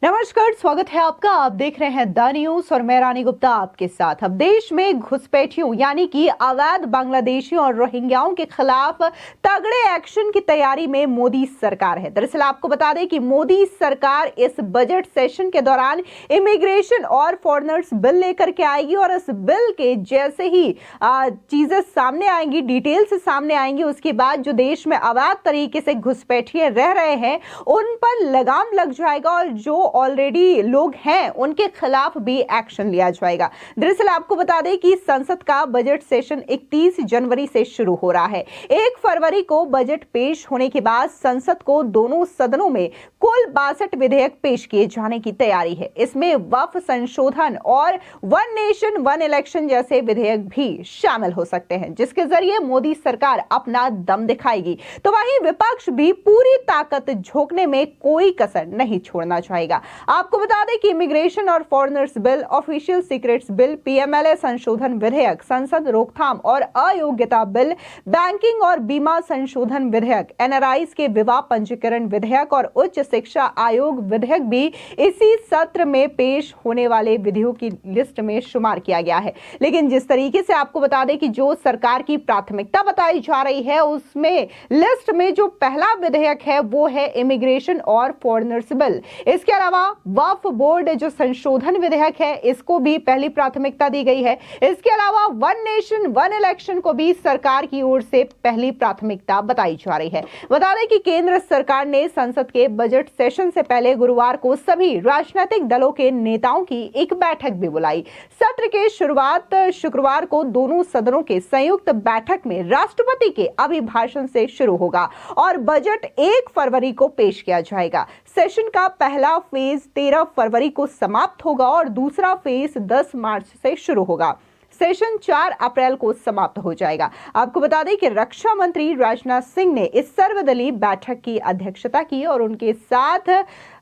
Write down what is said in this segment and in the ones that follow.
नमस्कार, स्वागत है आपका। आप देख रहे हैं द न्यूज और मैं रानी गुप्ता आपके साथ। अब देश में घुसपैठियों यानी कि अवैध बांग्लादेशियों और रोहिंग्याओं के खिलाफ तगड़े एक्शन की तैयारी में मोदी सरकार है। दरअसल आपको बता दें कि मोदी सरकार इस बजट सेशन के दौरान इमिग्रेशन और फॉरेनर्स बिल लेकर के आएगी और इस बिल के जैसे ही चीजें सामने आएंगी, डिटेल्स सामने आएंगी, उसके बाद जो देश में अवैध तरीके से घुसपैठिए रह रहे हैं उन पर लगाम लग जाएगा और जो ऑलरेडी लोग हैं उनके खिलाफ भी एक्शन लिया जाएगा। दरअसल आपको बता दें कि संसद का बजट सेशन 31 जनवरी से शुरू हो रहा है। 1 फरवरी को बजट पेश होने के बाद संसद को दोनों सदनों में कुल 62 विधेयक पेश किए जाने की तैयारी है। इसमें वक्फ संशोधन और वन नेशन वन इलेक्शन जैसे विधेयक भी शामिल हो सकते हैं, जिसके जरिए मोदी सरकार अपना दम दिखाएगी। तो वहीं विपक्ष भी पूरी ताकत झोंकने में कोई कसर नहीं छोड़ना चाहेगा। आपको बता दें कि इमिग्रेशन और foreigners bill, official secrets bill, PMLA संशोधन विधेयक, संसद रोकथाम और अयोग्यता बिल, बैंकिंग और बीमा संशोधन विधेयक, एनआरआईज के विवाह पंजीकरण विधेयक और उच्च शिक्षा आयोग विधेयक भी इसी सत्र में पेश होने वाले विधियों की लिस्ट में शुमार किया गया है। लेकिन जिस तरीके से आपको बता दें कि जो सरकार की प्राथमिकता बताई जा रही है, उसमें लिस्ट में जो पहला विधेयक है वो है इमिग्रेशन और फॉरेनर्स बिल। इसके अलावा वक्फ बोर्ड जो संशोधन विधेयक है, इसको भी पहली प्राथमिकता दी गई है। इसके अलावा वन नेशन वन इलेक्शन को भी सरकार की ओर से पहली प्राथमिकता बताई जा रही है। बता दें कि केंद्र सरकार ने संसद के बजट सेशन से पहले गुरुवार को सभी राजनीतिक दलों के नेताओं की एक बैठक भी बुलाई। सत्र के शुरुआत शुक्रवार को दोनों सदनों के संयुक्त बैठक में राष्ट्रपति के अभिभाषण से शुरू होगा और बजट 1 फरवरी को पेश किया जाएगा। सेशन का पहला फेज 13 फरवरी को समाप्त होगा और दूसरा फेज 10 मार्च से शुरू होगा। सेशन 4 अप्रैल को समाप्त हो जाएगा। आपको बता दें कि रक्षा मंत्री राजनाथ सिंह ने इस सर्वदलीय बैठक की अध्यक्षता की और उनके साथ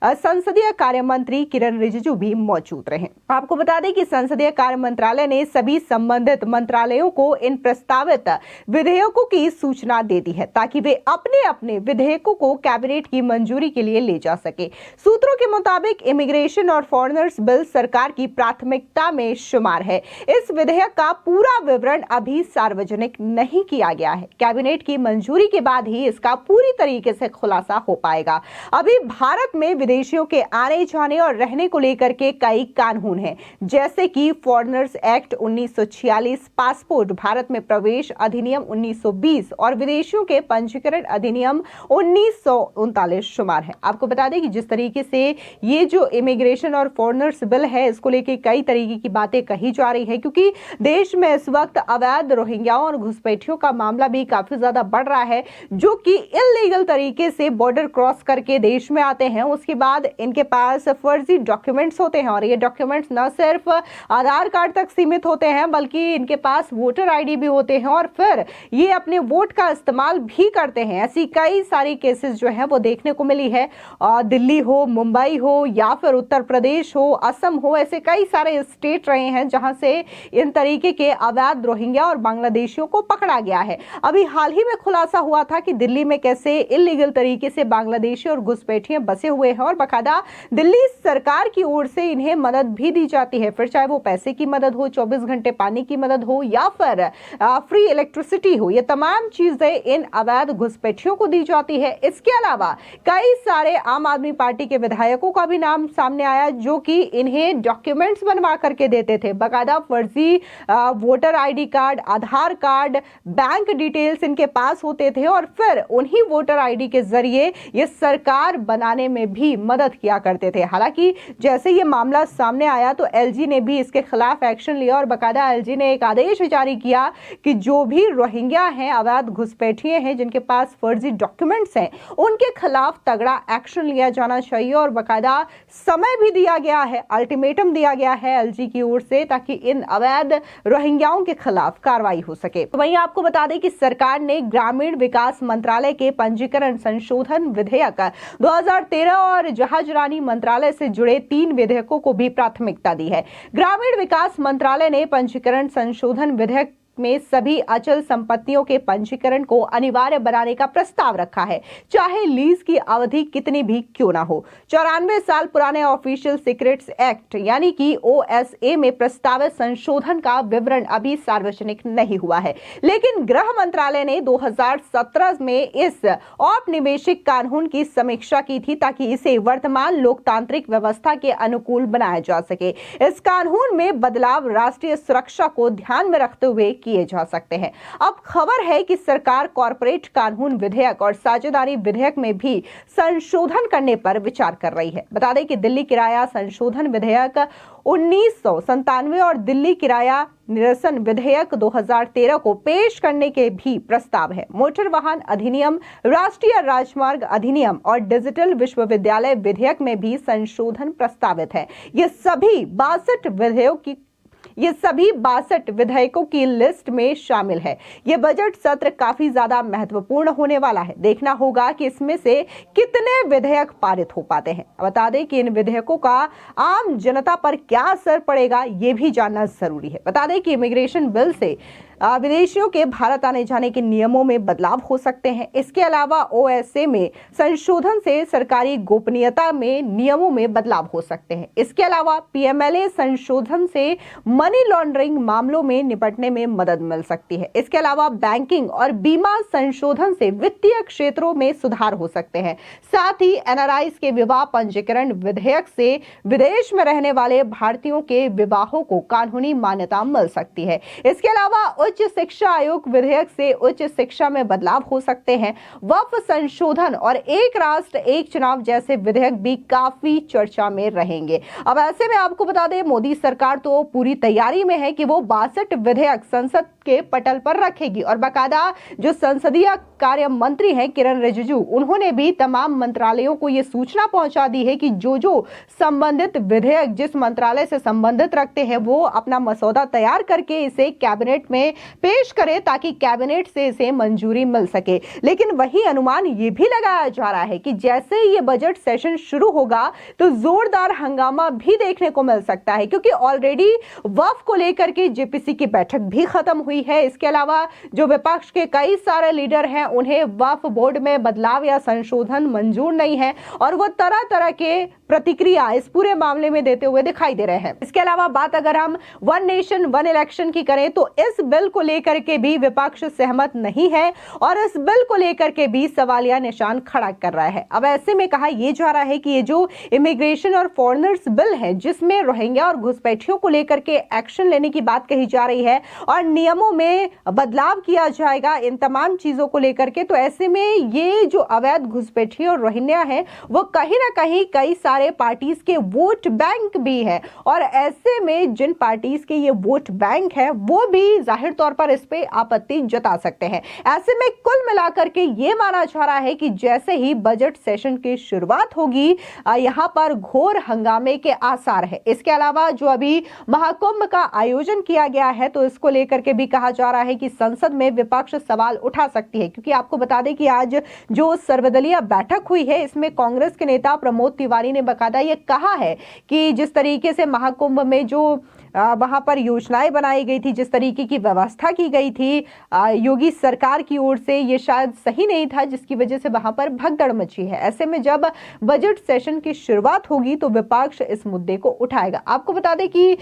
संसदीय कार्य मंत्री किरण रिजिजू भी मौजूद रहे। आपको बता दें कि संसदीय कार्य मंत्रालय ने सभी संबंधित मंत्रालयों को इन प्रस्तावित विधेयकों की सूचना दे दी है ताकि वे अपने अपने विधेयकों को कैबिनेट की मंजूरी के लिए ले जा सके। सूत्रों के मुताबिक इमिग्रेशन और फॉरेनर्स बिल सरकार की प्राथमिकता में शुमार है। इस विधेयक का पूरा विवरण अभी सार्वजनिक नहीं किया गया है। कैबिनेट की मंजूरी के बाद ही इसका पूरी तरीके से खुलासा हो पाएगा। अभी भारत में विदेशियों के आने जाने और रहने को लेकर के कई कानून हैं, जैसे कि फॉरेनर्स एक्ट 1946, पासपोर्ट भारत में प्रवेश अधिनियम 1920 और विदेशियों के पंजीकरण अधिनियम 1939 शुमार है। आपको बता दें कि जिस तरीके से ये जो इमिग्रेशन और फॉरेनर्स बिल है, इसको लेकर कई तरीके की बातें कही जा रही है, क्योंकि देश में इस वक्त अवैध रोहिंग्याओं और घुसपैठियों का मामला भी काफी ज्यादा बढ़ रहा है, जो कि इल्लीगल तरीके से बॉर्डर क्रॉस करके देश में आते हैं। उसके बाद इनके पास फर्जी डॉक्यूमेंट्स होते हैं और ये डॉक्यूमेंट्स न सिर्फ आधार कार्ड तक सीमित होते हैं, बल्कि इनके पास वोटर आईडी भी होते हैं और फिर ये अपने वोट का इस्तेमाल भी करते हैं। ऐसी कई सारी केसेस जो है वो देखने को मिली है। दिल्ली हो, मुंबई हो या फिर उत्तर प्रदेश हो, असम हो, ऐसे कई सारे स्टेट रहे हैं जहां से इन तरीके के अवैध रोहिंग्या और बांग्लादेशियों को पकड़ा गया है। अभी हाल ही में खुलासा हुआ था कि दिल्ली में कैसे इल्लीगल तरीके से बांग्लादेशी और घुसपैठिए बसे हुए हैं और बकायदा दिल्ली सरकार की ओर से इन्हें मदद भी दी जाती है, फिर चाहे वो पैसे की मदद हो, 24 घंटे पानी की मदद हो या फिर फ्री इलेक्ट्रिसिटी हो। ये तमाम चीजें इन अवैध घुसपैठियों को दी जाती है। इसके अलावा कई सारे आम आदमी पार्टी के विधायकों का भी नाम सामने आया, जो कि इन्हें डॉक्यूमेंट्स बनवा करके देते थे, बकायदा फर्जी वोटर आईडी कार्ड, आधार कार्ड, बैंक डिटेल्स इनके पास होते थे और फिर उन्हीं वोटर आईडी के जरिए ये सरकार बनाने में भी मदद किया करते थे। हालांकि जैसे ये मामला सामने आया तो एलजी ने भी इसके खिलाफ एक्शन लिया और बकायदा एलजी ने एक आदेश जारी किया कि जो भी रोहिंग्या हैं, अवैध घुसपैठिए हैं, जिनके पास फर्जी डॉक्यूमेंट्स हैं, उनके खिलाफ तगड़ा एक्शन लिया जाना चाहिए और बकायदा समय भी दिया गया है, अल्टीमेटम दिया गया है एलजी की ओर से, ताकि इन अवैध रोहिंग्याओं के खिलाफ कार्रवाई हो सके। तो वहीं आपको बता दें कि सरकार ने ग्रामीण विकास मंत्रालय के पंजीकरण संशोधन विधेयक 2013 और जहाजरानी मंत्रालय से जुड़े 3 विधेयकों को भी प्राथमिकता दी है। ग्रामीण विकास मंत्रालय ने पंजीकरण संशोधन विधेयक में सभी अचल संपत्तियों के पंजीकरण को अनिवार्य बनाने का प्रस्ताव रखा है, चाहे लीज की अवधि कितनी भी क्यों ना हो। 94 साल पुराने ऑफिशियल सीक्रेट्स एक्ट यानी कि OSA में प्रस्तावित संशोधन का विवरण अभी सार्वजनिक नहीं हुआ है, लेकिन गृह मंत्रालय ने 2017 में इस औपनिवेशिक कानून की समीक्षा की थी ताकि इसे वर्तमान लोकतांत्रिक व्यवस्था के अनुकूल बनाया जा सके। इस कानून में बदलाव राष्ट्रीय सुरक्षा को ध्यान में रखते हुए किए जा सकते हैं। अब खबर है कि सरकार कॉर्पोरेट कानून विधेयक और साझेदारी विधेयक में भी संशोधन करने पर विचार कर रही है। बता दें कि दिल्ली किराया संशोधन विधेयक 1997 और दिल्ली किराया निरसन विधेयक 2013 को पेश करने के भी प्रस्ताव है। मोटर वाहन अधिनियम, राष्ट्रीय राजमार्ग अधिनियम और डिजिटल विश्वविद्यालय विधेयक में भी संशोधन प्रस्तावित है। ये सभी 62 विधेयकों की लिस्ट में शामिल है। ये बजट सत्र काफी ज्यादा महत्वपूर्ण होने वाला है। देखना होगा कि इसमें से कितने विधेयक पारित हो पाते हैं। बता दें कि इन विधेयकों का आम जनता पर क्या असर पड़ेगा, ये भी जानना जरूरी है। बता दें कि इमिग्रेशन बिल से विदेशियों के भारत आने जाने के नियमों में बदलाव हो सकते हैं। इसके अलावा OSA में संशोधन से सरकारी गोपनीयता में नियमों में बदलाव हो सकते हैं। इसके अलावा PMLA संशोधन से मनी लॉन्ड्रिंग मामलों में निपटने में मदद मिल सकती है। इसके अलावा बैंकिंग और बीमा संशोधन से वित्तीय क्षेत्रों में सुधार हो सकते हैं। साथ ही NRIs के विवाह पंजीकरण विधेयक से विदेश में रहने वाले भारतीयों के विवाहों को कानूनी मान्यता मिल सकती है। इसके अलावा उच्च शिक्षा आयोग विधेयक से उच्च शिक्षा में बदलाव हो सकते हैं। वक्फ संशोधन और एक राष्ट्र एक चुनाव जैसे विधेयक भी काफी चर्चा में रहेंगे। अब ऐसे में आपको बता दें, मोदी सरकार तो पूरी तैयारी में है कि वो 62 विधेयक संसद के पटल पर रखेगी और बाकायदा जो संसदीय कार्य मंत्री हैं किरण रिजिजू, उन्होंने भी तमाम मंत्रालयों को यह सूचना पहुंचा दी है कि जो संबंधित विधेयक जिस मंत्रालय से संबंधित रखते हैं वो अपना मसौदा तैयार करके इसे कैबिनेट में पेश करे ताकि कैबिनेट से इसे मंजूरी मिल सके। लेकिन वही अनुमान ये भी लगाया जा रहा है कि जैसे ये बजट सेशन शुरू होगा तो जोरदार हंगामा भी देखने को मिल सकता है, क्योंकि ऑलरेडी वक्फ को लेकर के JPC की बैठक भी खत्म हुई है। इसके अलावा जो विपक्ष के कई सारे लीडर हैं उन्हें वक्फ बोर्ड में बदलाव या संशोधन मंजूर नहीं है और वो तरह तरह के प्रतिक्रिया इस पूरे मामले में देते हुए दिखाई दे रहे हैं। इसके अलावा बात अगर हम वन नेशन वन इलेक्शन की करें तो इस बिल को लेकर के भी विपक्ष सहमत नहीं है और इस बिल को लेकर के भी सवालिया निशान खड़ा कर रहा है। अब ऐसे में कहा यह जा रहा है कि ये जो इमिग्रेशन और फॉरेनर्स बिल है जिसमें रोहिंग्या और घुसपैठियों को लेकर के एक्शन लेने की बात कही जा रही है और नियमों में बदलाव किया जाएगा इन तमाम चीजों को लेकर के, तो ऐसे में ये जो अवैध घुसपैठी और रोहिंग्या है वो कहीं ना कहीं कई सारे पार्टीज के वोट बैंक भी है और ऐसे में जिन पार्टीज के ये वोट बैंक है वो भी जाहिर तौर पर इस पे आपत्ति जता सकते हैं। ऐसे में कुल मिलाकर के ये माना जा रहा है कि जैसे ही बजट सेशन की शुरुआत होगी यहां पर घोर हंगामे के आसार है। इसके अलावा जो अभी महाकुंभ का आयोजन किया गया है तो इसको लेकर के भी कहा जा रहा है कि संसद में विपक्ष सवाल उठा सकती है, क्योंकि आपको बता दें कि आज जो सर्वदलीय बैठक हुई है इसमें कांग्रेस के नेता प्रमोद तिवारी ने बकायदा ये कहा है कि जिस तरीके से महाकुंभ में जो वहां पर योजनाएं बनाई गई थी, जिस तरीके की व्यवस्था की गई थी योगी सरकार की ओर से, ये शायद सही नहीं था, जिसकी वजह से वहां पर भगदड़ मची है। ऐसे में जब बजट सेशन की शुरुआत होगी तो विपक्ष इस मुद्दे को उठाएगा। आपको बता दें कि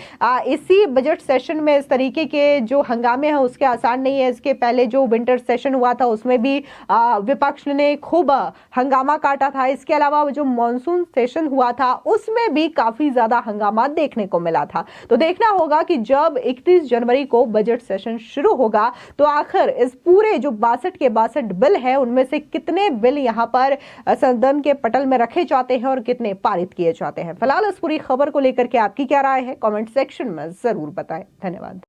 इसी बजट सेशन में इस तरीके के जो हंगामे हैं उसके आसार नहीं है। इसके पहले जो विंटर सेशन हुआ था उसमें भी विपक्ष ने खूब हंगामा काटा था। इसके अलावा जो मानसून सेशन हुआ था उसमें भी काफी ज्यादा हंगामा देखने को मिला था। तो देखना होगा कि जब 31 जनवरी को बजट सेशन शुरू होगा तो आखिर इस पूरे जो 62 के 62 बिल है उनमें से कितने बिल यहां पर सदन के पटल में रखे जाते हैं और कितने पारित किए जाते हैं। फिलहाल इस पूरी खबर को लेकर के आपकी क्या राय है, कमेंट सेक्शन में जरूर बताएं। धन्यवाद।